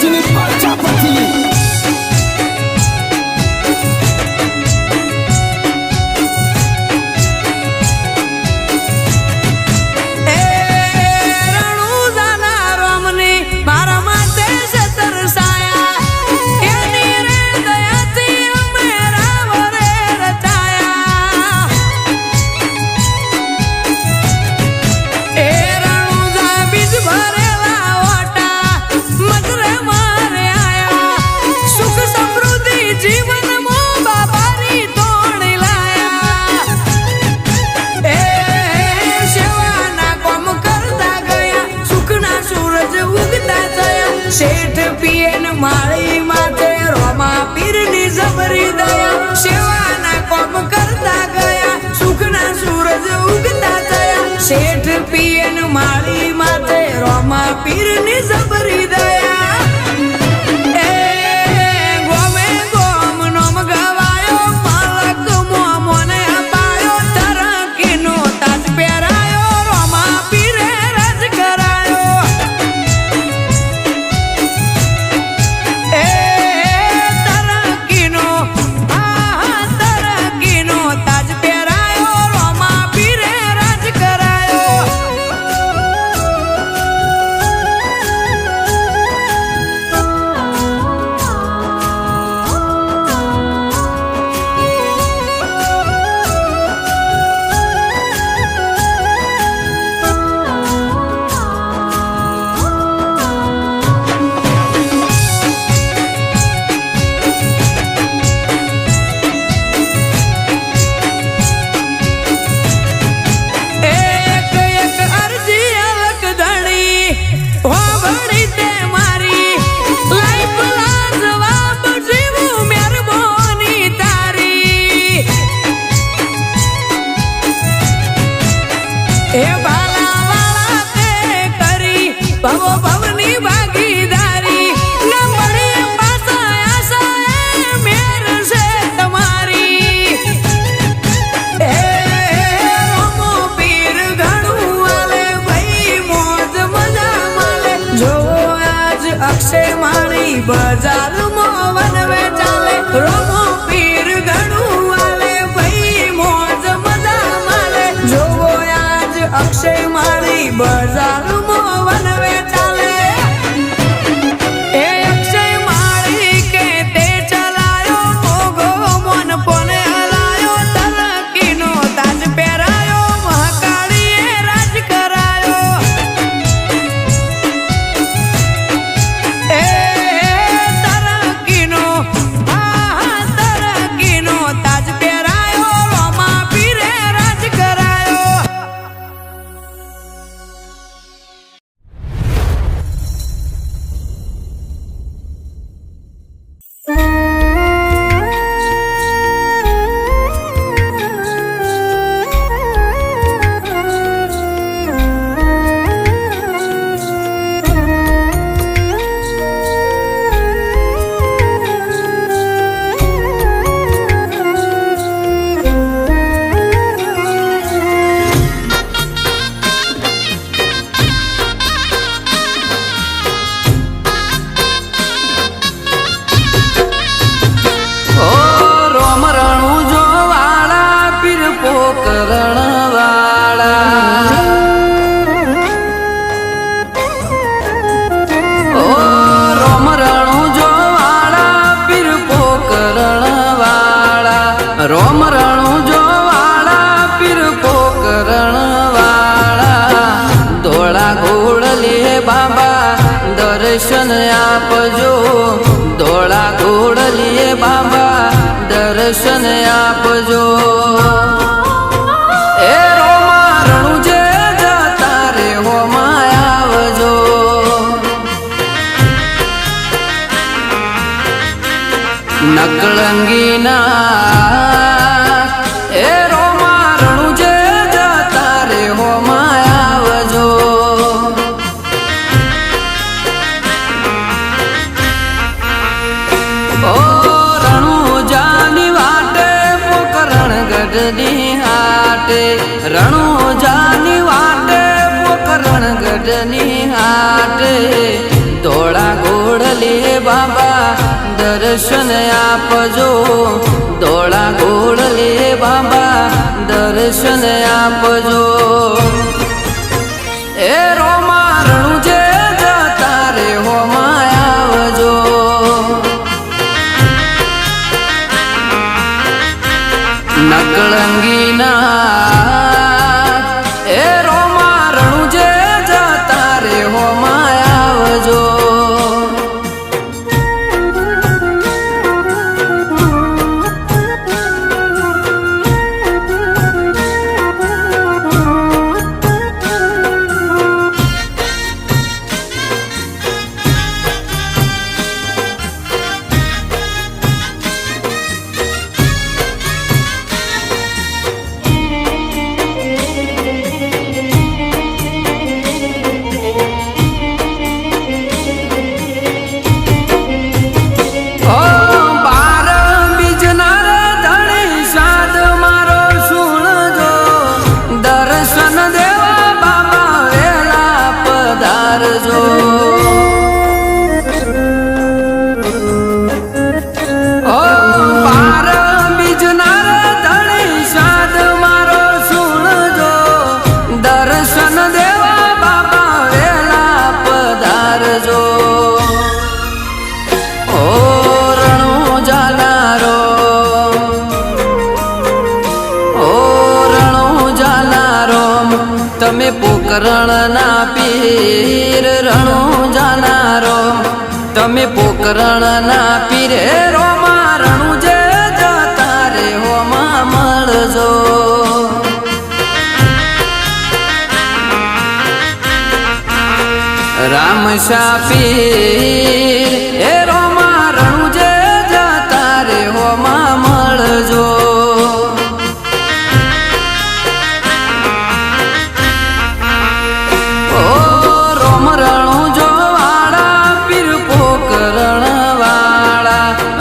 Sini Prajapati. શેઠ પિયન માળી માથે રોમા પીરની જબરી દયા સેવાના કોમ કરતા ગયા સુખના સૂરજ ઉગતા થયા શેઠ પિયન માળી માથે રોમા પીરની જબરી દયા ગોમે ગોમ નોમ ગવાયો માલક મોને અપાયો તરકીનો તાજ પહેરાયો રોમા પીરે રજ કરાયો બજાર મોવન વે ચાલે રોમો પીર ઘણું વાલે ભાઈ મોજ મજા માલે જોવો આજ અક્ષય મારી બજાર મોવન વે ચાલે એ અક્ષય માળી કે તે ચલાયો મોગો મોન પોને હલાયો તરકીનો તાજ પહેરાયો મહાકાળીએ રાજ કરાયો રોમ રણુ જો વાળા પીર પોકરણ વાળા ધોળા ઘોડલીએ બાબા દર્શન આપજો ધોળા ઘોડલીએ બાબા દર્શન આપજો એ રોમા રણુ જે જતા રે હોમાં આવજો નકળંગીના એ રોમા રણુ જે જતા રે હોમાં આવજો ઓ રણુ જાની વાટે પોકરણ ગઢની હાટે રણુ જાની વાટે પોકરણ ગઢની હાટે ધોળા ઘોડલી બાબા દર્શન આપજો ધોળા ઘોડલે બાબા દર્શન આપજો એ રોમા રણુજે જતા રે હોમાં આવજો નકળંગીના એ રોમા રણુજે જતા રે હોમાં આવજો તમે પોકરણના પીર રણુજાનારો તમે પોકરણના પીર રોમા રણુજે જતા રે હોમાં મળજો રામશા પીર એ રોમા રણુજે જતા રે હોમાં મળજો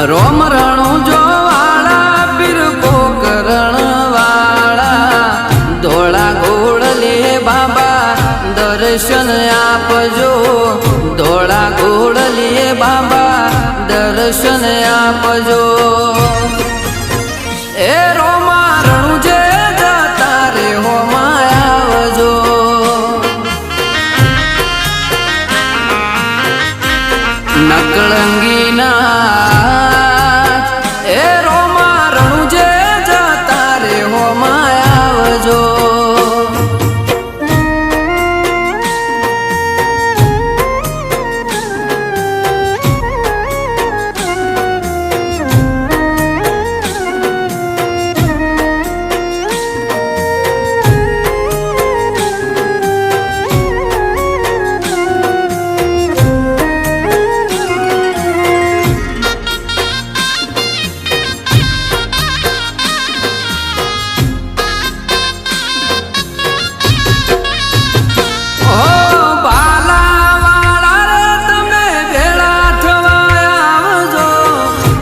રોમ રણુજો વાળા પીર પોકરણ વાળા ધોળા ઘોડલે બાબા દર્શન આપજો ધોળા ઘોડલે બાબા દર્શન આપજો એ રોમા રણુજે જતા રે હોમાં આવજો નકળંગીના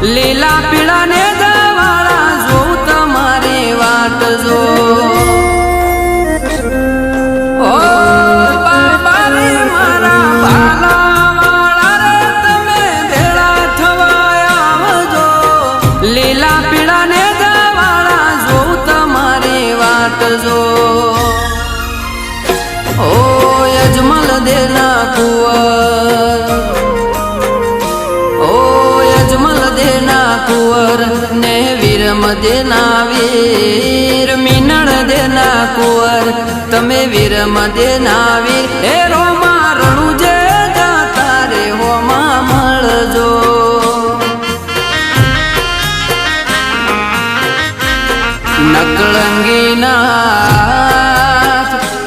લીલા પીળા ને દવાળા જોઉં તમારી વાટ જો ઓ બાબા રે મારા ભાલા વાળા રે તમે ભેળા થવા આવજો લીલા પીળા ને દવાળા જોઉં તમારી વાટ જો ઓ યજમલ દેના કુંવર कुंवर ने वीर मदेना वीर मीनड़ देना कुंवर तमे वीर मदेना वीर हे रोमा रणुजे जता रे होमा मळजो नकळंगीना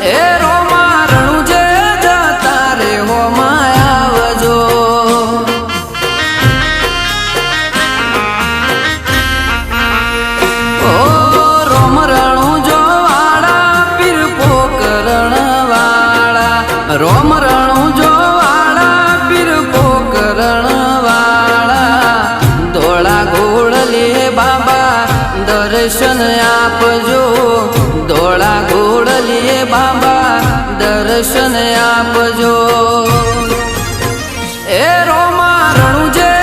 हे रोमा रणुजे जता रे होमा आवजो रोम रणुजो वाला पीर पोकरण वाला धोळा घोड़ले बाबा दर्शन आपजो धोळा घोड़ले बाबा दर्शन आपजो ए रोमा रणुजे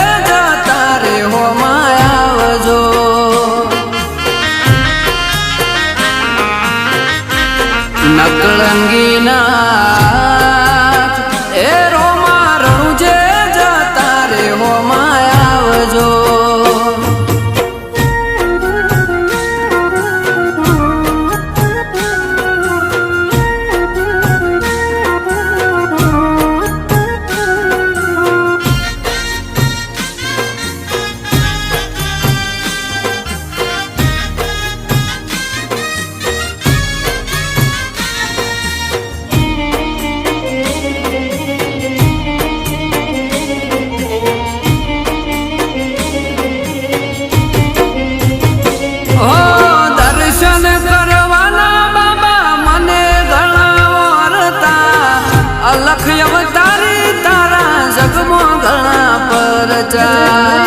પરચા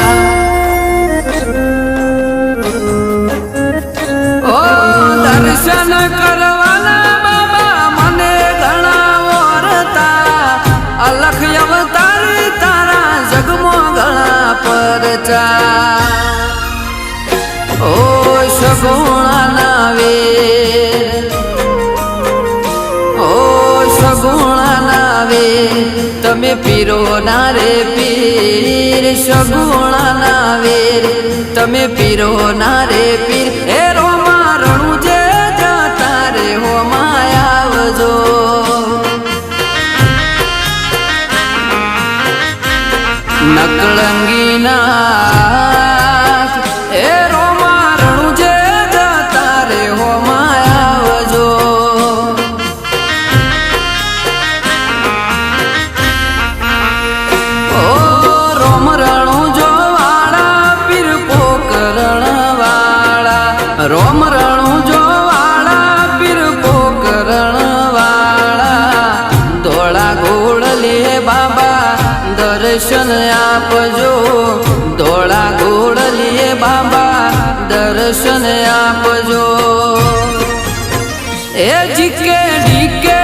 ઓ દર્શન કરવાના બાબા મને ઘણા ઓરતા અલખ અવતારી તારા જગમાં ઘણા પરચા ઓ સગુણા વેર ઓ સગુણા વેર તમે પીરો ના રે પીર સગુણા વેર તમે પીરો ના રે પીર એ રોમા રણું જે જતા રે હો માયાવજો નકળંગી નાથ એ રોમા રણું જે જતા રે હો માયાવજો ઓ રોમ રણું જો વાળા પીર પોકરણ વાળા રોમ રણું જો વાળા પીર પોકરણ વાળા ધોળા ગોળ લે બાબા દર્શન આપજો ધોળા ગોળ લે બાબા દર્શન આપજો એ જીકે ડીકે